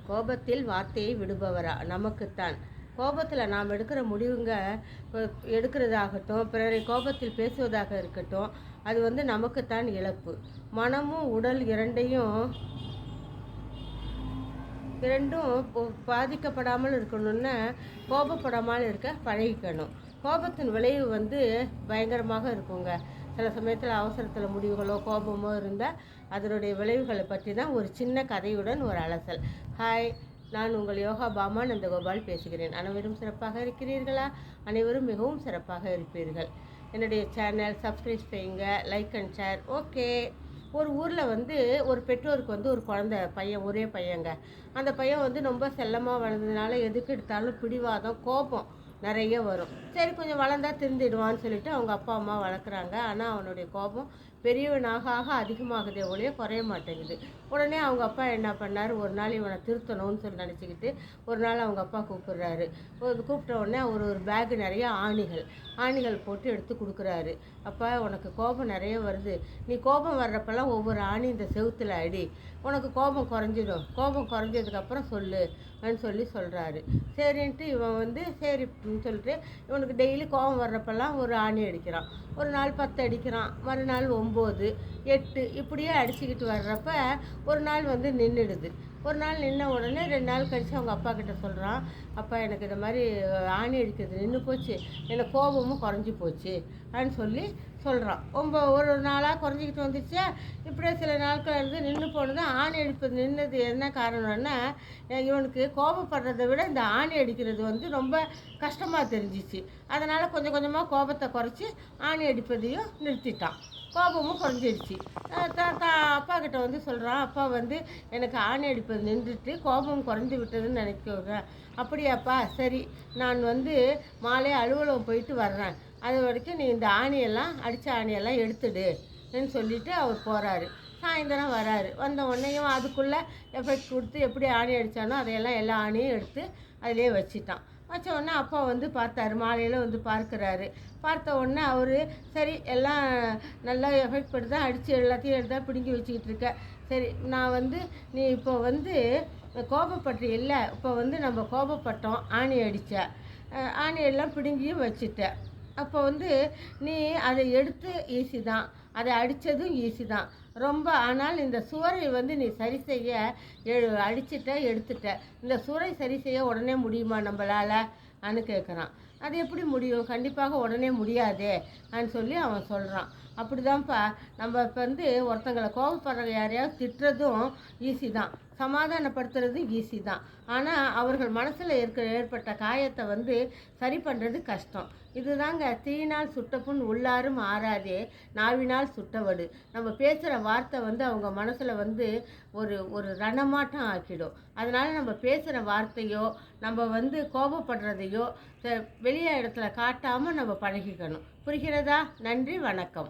கோபத்தில் வார்த்தையை விடுபவரா? நமக்குத்தான். கோபத்தில் நாம் எடுக்கிற முடிவுங்க எடுக்கிறதாகட்டும், பிறரை கோபத்தில் பேசுவதாக இருக்கட்டும், அது நமக்குத்தான் இழப்பு. மனமும் உடல் இரண்டும் பாதிக்கப்படாமல் இருக்கணும்னா கோபப்படாமல் இருக்க பழகிக்கணும். கோபத்தின் விளைவு பயங்கரமாக இருக்குங்க. சில சமயத்தில் அவசரத்தில் முடிவுகளோ கோபமோ இருந்தால் அதனுடைய விளைவுகளை பற்றி தான் ஒரு சின்ன கதையுடன் ஒரு அலசல். ஹாய், நான் உங்கள் யோகா பாமா நந்தகோபால் பேசுகிறேன். அனைவரும் சிறப்பாக இருக்கிறீர்களா? அனைவரும் மிகவும் சிறப்பாக இருப்பீர்கள். என்னுடைய சேனல் சப்ஸ்கிரைப் செய்யுங்க, லைக் அண்ட் ஷேர். ஓகே. ஒரு ஊரில் ஒரு பெற்றோருக்கு ஒரு குழந்தை பையன், ஒரே பையங்க. அந்த பையன் ரொம்ப செல்லமாக வளர்ந்ததுனால எதுக்கு எடுத்தாலும் பிடிவாதம், கோபம் நிறைய வரும். சரி, கொஞ்சம் வளர்ந்தா திருந்திடுவான்னு சொல்லிட்டு அவங்க அப்பா அம்மா வளர்க்குறாங்க. ஆனால் அவனுடைய கோபம் பெரியவனாக அதிகமாகுதே ஒழிய குறைய மாட்டேங்குது. உடனே அவங்க அப்பா என்ன பண்ணார், ஒரு நாள் இவனை திருத்தணும்னு சொல்லி நினச்சிக்கிட்டு ஒரு நாள் அவங்க அப்பா கூப்பிட்றாரு. கூப்பிட்ட உடனே ஒரு பேக் நிறைய ஆணிகள் போட்டு எடுத்து கொடுக்குறாரு. அப்பா, உனக்கு கோபம் நிறைய வருது, நீ கோபம் வர்றப்பெல்லாம் ஒவ்வொரு ஆணி இந்த செவுத்தில் அடி, உனக்கு கோபம் குறைஞ்சிடும், கோபம் குறைஞ்சதுக்கப்புறம் சொல்லு சொல்கிறாரு. சரின்ட்டு இவன் சரின்னு சொல்லிட்டு இவனுக்கு டெய்லி கோபம் வர்றப்பெல்லாம் ஒரு ஆணி அடிக்கிறான். ஒரு நாள் 10 அடிக்கிறான், மறுநாள் 9, 8 இப்படியே அடிச்சுக்கிட்டு வர்றப்ப ஒரு நாள் நின்றுடுது. ஒரு நாள் நின்ன உடனே 2 நாள் கழித்து அவங்க அப்பா கிட்ட சொல்கிறான், அப்பா, எனக்கு இந்த மாதிரி ஆணி அடிக்கிறது நின்று போச்சு, எனக்கு கோபமும் குறைஞ்சி போச்சு அப்படின்னு சொல்கிறான். ஒரு நாளாக குறைஞ்சிக்கிட்டு வந்துச்சு. இப்படியே சில நாட்கள் நின்று போனது. ஆணி அடிப்பது நின்னது என்ன காரணம்னா, இவனுக்கு கோபப்படுறதை விட இந்த ஆணி அடிக்கிறது ரொம்ப கஷ்டமாக தெரிஞ்சிச்சு. அதனால் கொஞ்சம் கொஞ்சமாக கோபத்தை குறைச்சி ஆணி அடிப்பதையும் நிறுத்திட்டான். கோபமும் குறைஞ்சிடுச்சு. அப்பா கிட்ட சொல்கிறான், அப்பா எனக்கு ஆணி அடிப்பது நின்றுட்டு கோபம் குறைஞ்சி விட்டதுன்னு நினைக்கிறேன். அப்படியாப்பா, சரி, நான் மாலை அலுவலகம் போயிட்டு வர்றேன், அது வரைக்கும் நீ இந்த அடித்த ஆணியெல்லாம் எடுத்துடுன்னு சொல்லிவிட்டு அவர் போகிறாரு. சாயந்தரம் வராரு. வந்த உடனேயும் அதுக்குள்ளே எஃபெக்ட் கொடுத்து எப்படி ஆணி அடித்தானோ அதையெல்லாம் எல்லா ஆணியும் எடுத்து அதிலே வச்சிட்டான். வச்ச உடனே அப்பா பார்த்தாரு, மாலையில் பார்க்குறாரு. பார்த்த உடனே அவர், சரி, எல்லாம் நல்லா எஃபெக்ட் பட்டு தான் அடித்து எல்லாத்தையும் எடுத்தால் பிடுங்கி வச்சுக்கிட்டு இருக்க. சரி, நான் நீ இப்போ கோபப்பட்டு இல்லை, இப்போ நம்ம கோபப்பட்டோம், ஆணி அடித்த ஆணியெல்லாம் பிடுங்கியும் வச்சுட்ட. அப்போ நீ அதை எடுத்து ஈஸி தான், அதை அடித்ததும் ஈஸி தான் ரொம்ப. ஆனால் இந்த சுவரை நீ சரி செய்ய அடிச்சிட்ட, எடுத்துட்ட. இந்த சுவரை சரி செய்ய உடனே முடியுமா நம்மளால் அனு கேட்குறான். அது எப்படி முடியும்? கண்டிப்பாக உடனே முடியாதே சொல்லி அவன் சொல்கிறான். அப்படிதான்ப்பா, நம்ம இப்போ ஒருத்தங்களை கோபப்படுற யாரையாவது திட்டுறதும் ஈஸி தான், சமாதானப்படுத்துறதும் ஈஸி தான். ஆனால் அவர்கள் மனசில் ஏற்பட்ட காயத்தை சரி பண்ணுறது கஷ்டம். இதுதாங்க தீயினால் சுட்டப்புண் உள்ளாரும் ஆறாதே, நாவினால் சுட்டவடு. நம்ம பேசுகிற வார்த்தை அவங்க மனசில் ஒரு ரணமாட்டம் ஆக்கிடும். அதனால் நம்ம பேசுகிற வார்த்தையோ நம்ம கோபப்படுறதையோ வெளியே இடத்துல காட்டாமல் நம்ம பழகிக்கணும். புரிகிறதா? நன்றி, வணக்கம்.